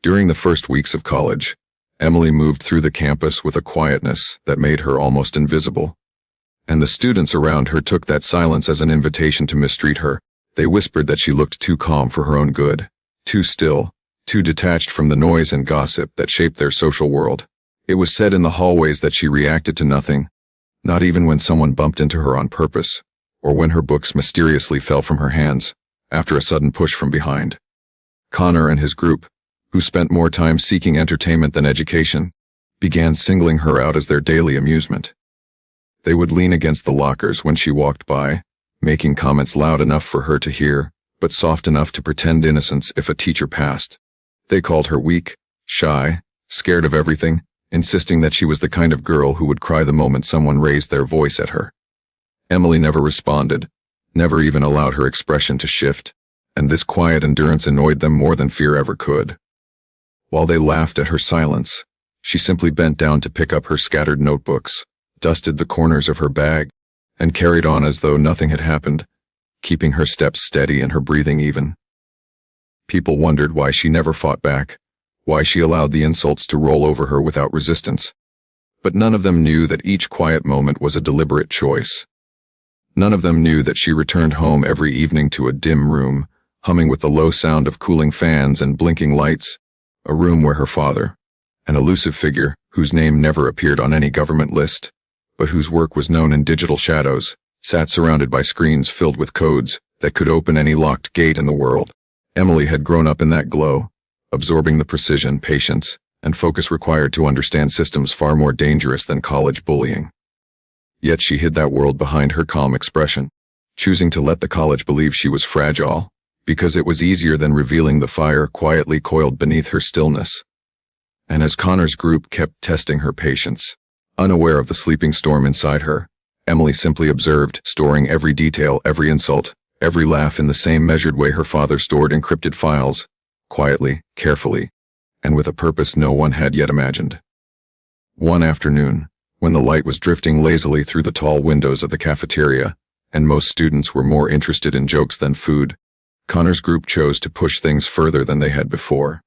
During the first weeks of college, Emily moved through the campus with a quietness that made her almost invisible. And the students around her took that silence as an invitation to mistreat her. They whispered that she looked too calm for her own good, too still, too detached from the noise and gossip that shaped their social world. It was said in the hallways that she reacted to nothing, not even when someone bumped into her on purpose, or when her books mysteriously fell from her hands, after a sudden push from behind. Connor and his group, who spent more time seeking entertainment than education, began singling her out as their daily amusement. They would lean against the lockers when she walked by, making comments loud enough for her to hear, but soft enough to pretend innocence if a teacher passed. They called her weak, shy, scared of everything, insisting that she was the kind of girl who would cry the moment someone raised their voice at her. Emily never responded, never even allowed her expression to shift, and this quiet endurance annoyed them more than fear ever could. While they laughed at her silence, she simply bent down to pick up her scattered notebooks, dusted the corners of her bag, and carried on as though nothing had happened, keeping her steps steady and her breathing even. People wondered why she never fought back, why she allowed the insults to roll over her without resistance. But none of them knew that each quiet moment was a deliberate choice. None of them knew that she returned home every evening to a dim room, humming with the low sound of cooling fans and blinking lights, a room where her father, an elusive figure whose name never appeared on any government list, but whose work was known in digital shadows, sat surrounded by screens filled with codes that could open any locked gate in the world. Emily had grown up in that glow, absorbing the precision, patience, and focus required to understand systems far more dangerous than college bullying. Yet she hid that world behind her calm expression, choosing to let the college believe she was fragile, because it was easier than revealing the fire quietly coiled beneath her stillness. And as Connor's group kept testing her patience, unaware of the sleeping storm inside her, Emily simply observed, storing every detail, every insult, every laugh in the same measured way her father stored encrypted files, quietly, carefully, and with a purpose no one had yet imagined. One afternoon, when the light was drifting lazily through the tall windows of the cafeteria, and most students were more interested in jokes than food, Connor's group chose to push things further than they had before.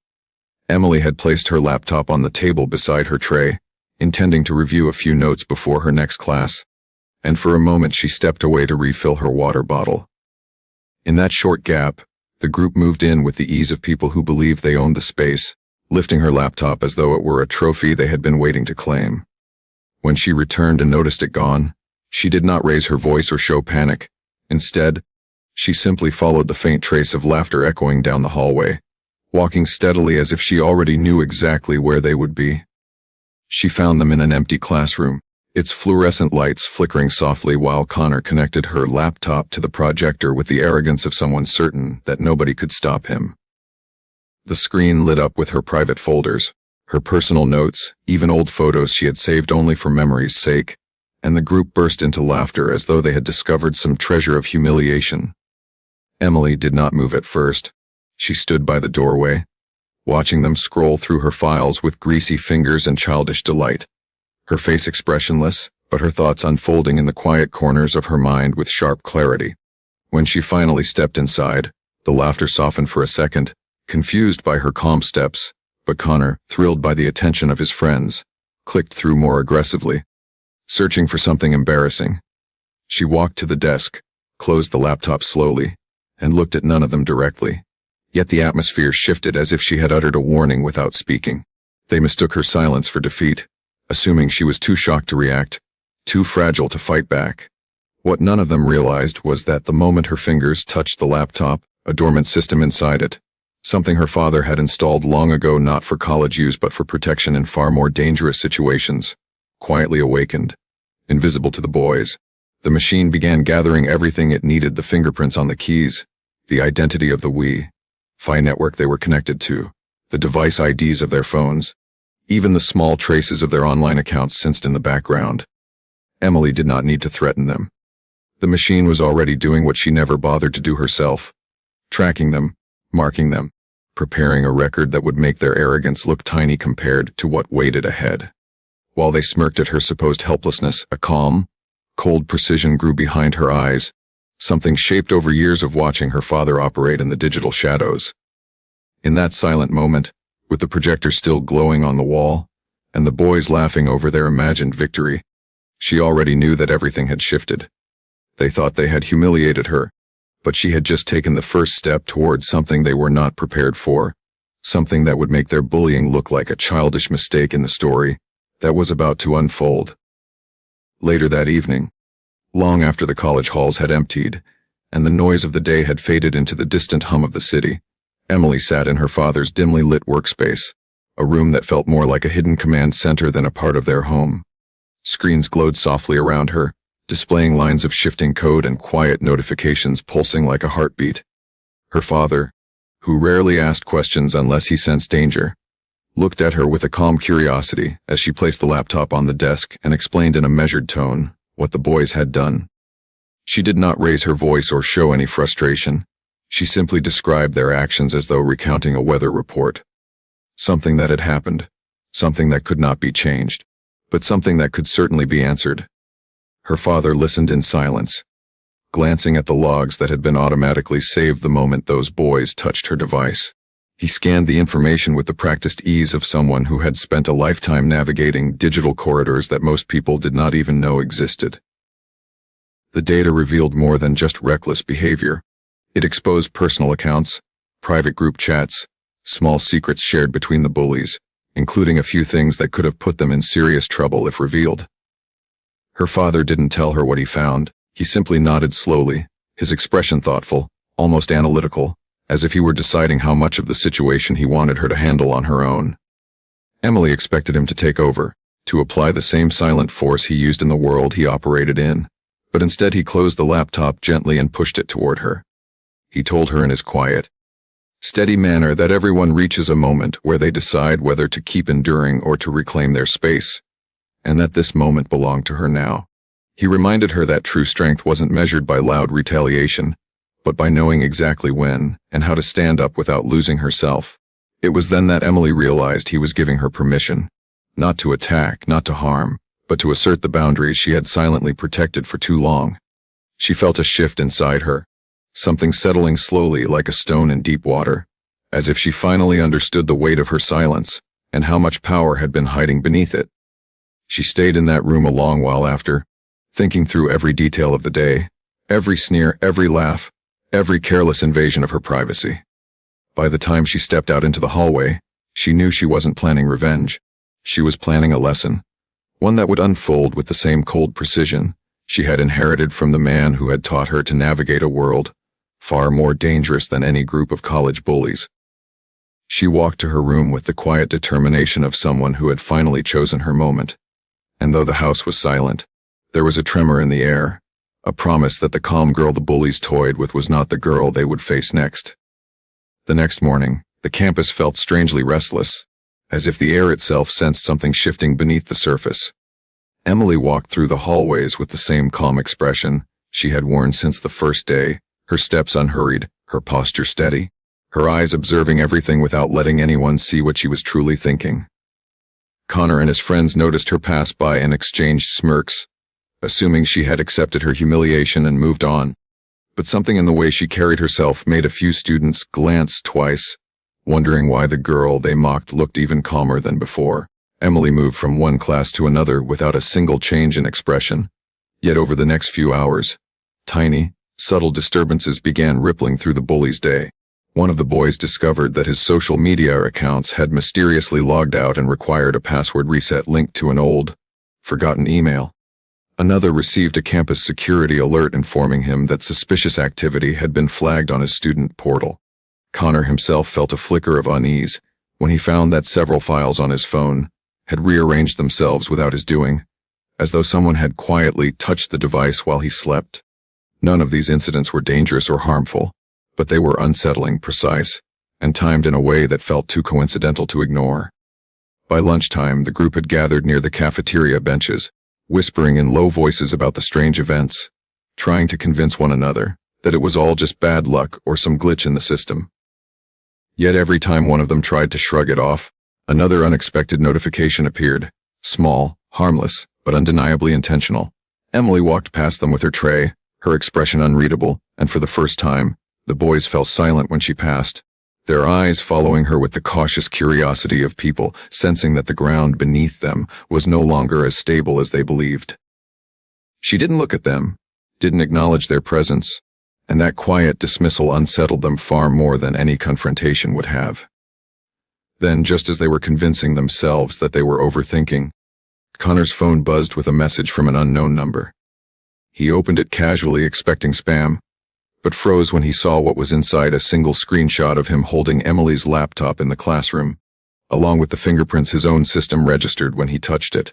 Emily had placed her laptop on the table beside her tray, intending to review a few notes before her next class, and for a moment she stepped away to refill her water bottle. In that short gap, the group moved in with the ease of people who believed they owned the space, lifting her laptop as though it were a trophy they had been waiting to claim. When she returned and noticed it gone, she did not raise her voice or show panic. Instead, she simply followed the faint trace of laughter echoing down the hallway, walking steadily as if she already knew exactly where they would be. She found them in an empty classroom, its fluorescent lights flickering softly while Connor connected her laptop to the projector with the arrogance of someone certain that nobody could stop him. The screen lit up with her private folders, her personal notes, even old photos she had saved only for memory's sake, and the group burst into laughter as though they had discovered some treasure of humiliation. Emily did not move at first. She stood by the doorway, watching them scroll through her files with greasy fingers and childish delight, her face expressionless, but her thoughts unfolding in the quiet corners of her mind with sharp clarity. When she finally stepped inside, the laughter softened for a second, confused by her calm steps, but Connor, thrilled by the attention of his friends, clicked through more aggressively, searching for something embarrassing. She walked to the desk, closed the laptop slowly, and looked at none of them directly. Yet the atmosphere shifted as if she had uttered a warning without speaking. They mistook her silence for defeat, assuming she was too shocked to react, too fragile to fight back. What none of them realized was that the moment her fingers touched the laptop, a dormant system inside it, something her father had installed long ago not for college use but for protection in far more dangerous situations, quietly awakened. Invisible to the boys, the machine began gathering everything it needed: the fingerprints on the keys, the identity of the Wi-Fi network they were connected to, the device IDs of their phones, even the small traces of their online accounts sensed in the background. Emily did not need to threaten them. The machine was already doing what she never bothered to do herself, tracking them, marking them, preparing a record that would make their arrogance look tiny compared to what waited ahead. While they smirked at her supposed helplessness, a calm, cold precision grew behind her eyes, something shaped over years of watching her father operate in the digital shadows. In that silent moment, with the projector still glowing on the wall, and the boys laughing over their imagined victory. She already knew that everything had shifted. They thought they had humiliated her, but she had just taken the first step towards something they were not prepared for, something that would make their bullying look like a childish mistake in the story that was about to unfold. Later that evening, long after the college halls had emptied, and the noise of the day had faded into the distant hum of the city, Emily sat in her father's dimly lit workspace, a room that felt more like a hidden command center than a part of their home. Screens glowed softly around her, displaying lines of shifting code and quiet notifications pulsing like a heartbeat. Her father, who rarely asked questions unless he sensed danger, looked at her with a calm curiosity as she placed the laptop on the desk and explained in a measured tone what the boys had done. She did not raise her voice or show any frustration. She simply described their actions as though recounting a weather report. Something that had happened, something that could not be changed, but something that could certainly be answered. Her father listened in silence, glancing at the logs that had been automatically saved the moment those boys touched her device. He scanned the information with the practiced ease of someone who had spent a lifetime navigating digital corridors that most people did not even know existed. The data revealed more than just reckless behavior. It exposed personal accounts, private group chats, small secrets shared between the bullies, including a few things that could have put them in serious trouble if revealed. Her father didn't tell her what he found. He simply nodded slowly, his expression thoughtful, almost analytical, as if he were deciding how much of the situation he wanted her to handle on her own. Emily expected him to take over, to apply the same silent force he used in the world he operated in, but instead he closed the laptop gently and pushed it toward her. He told her in his quiet, steady manner that everyone reaches a moment where they decide whether to keep enduring or to reclaim their space, and that this moment belonged to her now. He reminded her that true strength wasn't measured by loud retaliation, but by knowing exactly when and how to stand up without losing herself. It was then that Emily realized he was giving her permission, not to attack, not to harm, but to assert the boundaries she had silently protected for too long. She felt a shift inside her, something settling slowly like a stone in deep water, as if she finally understood the weight of her silence and how much power had been hiding beneath it. She stayed in that room a long while after, thinking through every detail of the day, every sneer, every laugh, every careless invasion of her privacy. By the time she stepped out into the hallway, she knew she wasn't planning revenge. She was planning a lesson, one that would unfold with the same cold precision she had inherited from the man who had taught her to navigate a world far more dangerous than any group of college bullies. She walked to her room with the quiet determination of someone who had finally chosen her moment. And though the house was silent, there was a tremor in the air, a promise that the calm girl the bullies toyed with was not the girl they would face next. The next morning, the campus felt strangely restless, as if the air itself sensed something shifting beneath the surface. Emily walked through the hallways with the same calm expression she had worn since the first day, her steps unhurried, her posture steady, her eyes observing everything without letting anyone see what she was truly thinking. Connor and his friends noticed her pass by and exchanged smirks, assuming she had accepted her humiliation and moved on. But something in the way she carried herself made a few students glance twice, wondering why the girl they mocked looked even calmer than before. Emily moved from one class to another without a single change in expression. Yet over the next few hours, tiny, subtle disturbances began rippling through the bully's day. One of the boys discovered that his social media accounts had mysteriously logged out and required a password reset linked to an old, forgotten email. Another received a campus security alert informing him that suspicious activity had been flagged on his student portal. Connor himself felt a flicker of unease when he found that several files on his phone had rearranged themselves without his doing, as though someone had quietly touched the device while he slept. None of these incidents were dangerous or harmful, but they were unsettling, precise, and timed in a way that felt too coincidental to ignore. By lunchtime, the group had gathered near the cafeteria benches, whispering in low voices about the strange events, trying to convince one another that it was all just bad luck or some glitch in the system. Yet every time one of them tried to shrug it off, another unexpected notification appeared, small, harmless, but undeniably intentional. Emily walked past them with her tray, her expression unreadable, and for the first time, the boys fell silent when she passed, their eyes following her with the cautious curiosity of people sensing that the ground beneath them was no longer as stable as they believed. She didn't look at them, didn't acknowledge their presence, and that quiet dismissal unsettled them far more than any confrontation would have. Then, just as they were convincing themselves that they were overthinking, Connor's phone buzzed with a message from an unknown number. He opened it casually, expecting spam, but froze when he saw what was inside: a single screenshot of him holding Emily's laptop in the classroom, along with the fingerprints his own system registered when he touched it.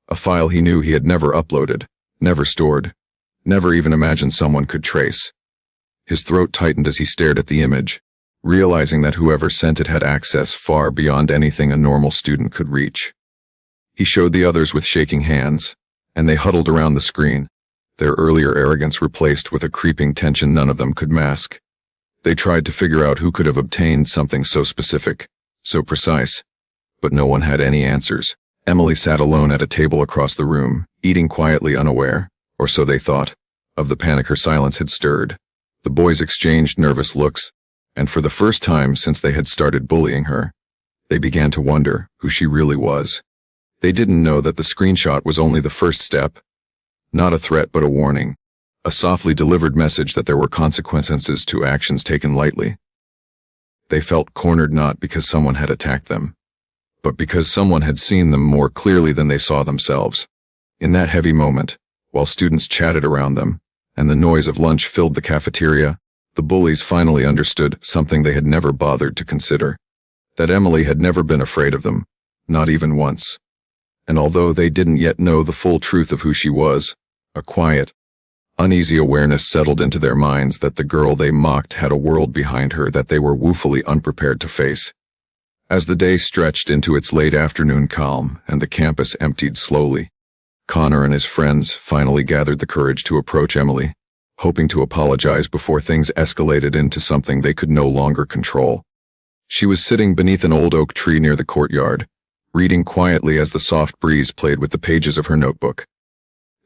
A file he knew he had never uploaded, never stored, never even imagined someone could trace. His throat tightened as he stared at the image, realizing that whoever sent it had access far beyond anything a normal student could reach. He showed the others with shaking hands, and they huddled around the screen, their earlier arrogance replaced with a creeping tension none of them could mask. They tried to figure out who could have obtained something so specific, so precise, but no one had any answers. Emily sat alone at a table across the room, eating quietly, unaware, or so they thought, of the panic her silence had stirred. The boys exchanged nervous looks, and for the first time since they had started bullying her, they began to wonder who she really was. They didn't know that the screenshot was only the first step. Not a threat but a warning, a softly delivered message that there were consequences to actions taken lightly. They felt cornered not because someone had attacked them, but because someone had seen them more clearly than they saw themselves. In that heavy moment, while students chatted around them, and the noise of lunch filled the cafeteria, the bullies finally understood something they had never bothered to consider: that Emily had never been afraid of them, not even once. And although they didn't yet know the full truth of who she was, a quiet, uneasy awareness settled into their minds that the girl they mocked had a world behind her that they were woefully unprepared to face. As the day stretched into its late afternoon calm and the campus emptied slowly, Connor and his friends finally gathered the courage to approach Emily, hoping to apologize before things escalated into something they could no longer control. She was sitting beneath an old oak tree near the courtyard, reading quietly as the soft breeze played with the pages of her notebook.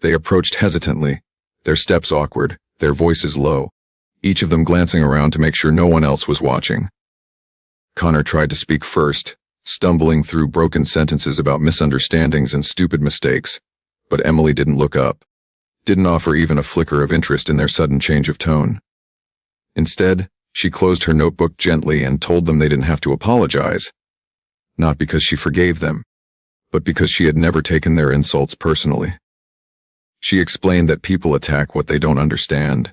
They approached hesitantly, their steps awkward, their voices low, each of them glancing around to make sure no one else was watching. Connor tried to speak first, stumbling through broken sentences about misunderstandings and stupid mistakes, but Emily didn't look up, didn't offer even a flicker of interest in their sudden change of tone. Instead, she closed her notebook gently and told them they didn't have to apologize, not because she forgave them, but because she had never taken their insults personally. She explained that people attack what they don't understand,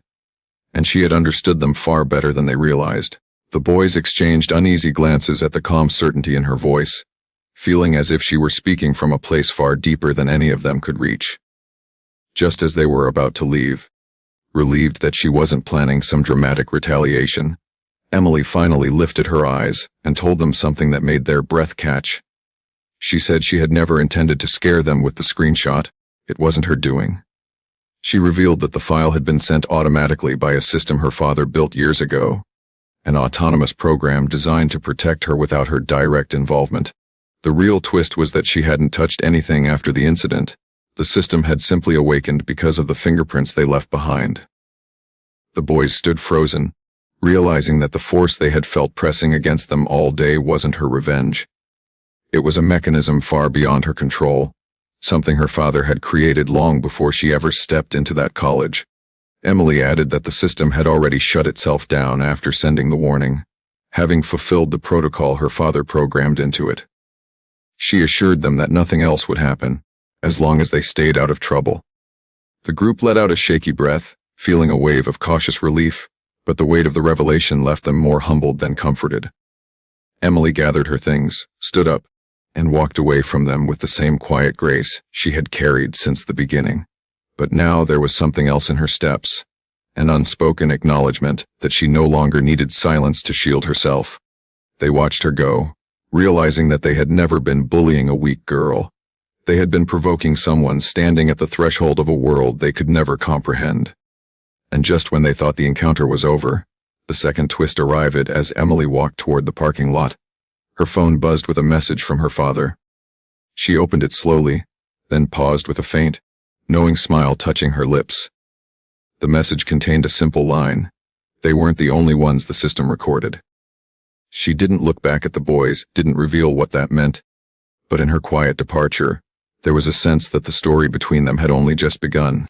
and she had understood them far better than they realized. The boys exchanged uneasy glances at the calm certainty in her voice, feeling as if she were speaking from a place far deeper than any of them could reach. Just as they were about to leave, relieved that she wasn't planning some dramatic retaliation, Emily finally lifted her eyes and told them something that made their breath catch. She said she had never intended to scare them with the screenshot. It wasn't her doing. She revealed that the file had been sent automatically by a system her father built years ago, an autonomous program designed to protect her without her direct involvement. The real twist was that she hadn't touched anything after the incident. The system had simply awakened because of the fingerprints they left behind. The boys stood frozen, realizing that the force they had felt pressing against them all day wasn't her revenge. It was a mechanism far beyond her control, something her father had created long before she ever stepped into that college. Emily added that the system had already shut itself down after sending the warning, having fulfilled the protocol her father programmed into it. She assured them that nothing else would happen, as long as they stayed out of trouble. The group let out a shaky breath, feeling a wave of cautious relief, but the weight of the revelation left them more humbled than comforted. Emily gathered her things, stood up, and walked away from them with the same quiet grace she had carried since the beginning. But now there was something else in her steps, an unspoken acknowledgement that she no longer needed silence to shield herself. They watched her go, realizing that they had never been bullying a weak girl. They had been provoking someone standing at the threshold of a world they could never comprehend. And just when they thought the encounter was over, the second twist arrived as Emily walked toward the parking lot. Her phone buzzed with a message from her father. She opened it slowly, then paused with a faint, knowing smile touching her lips. The message contained a simple line: they weren't the only ones the system recorded. She didn't look back at the boys, didn't reveal what that meant. But in her quiet departure, there was a sense that the story between them had only just begun.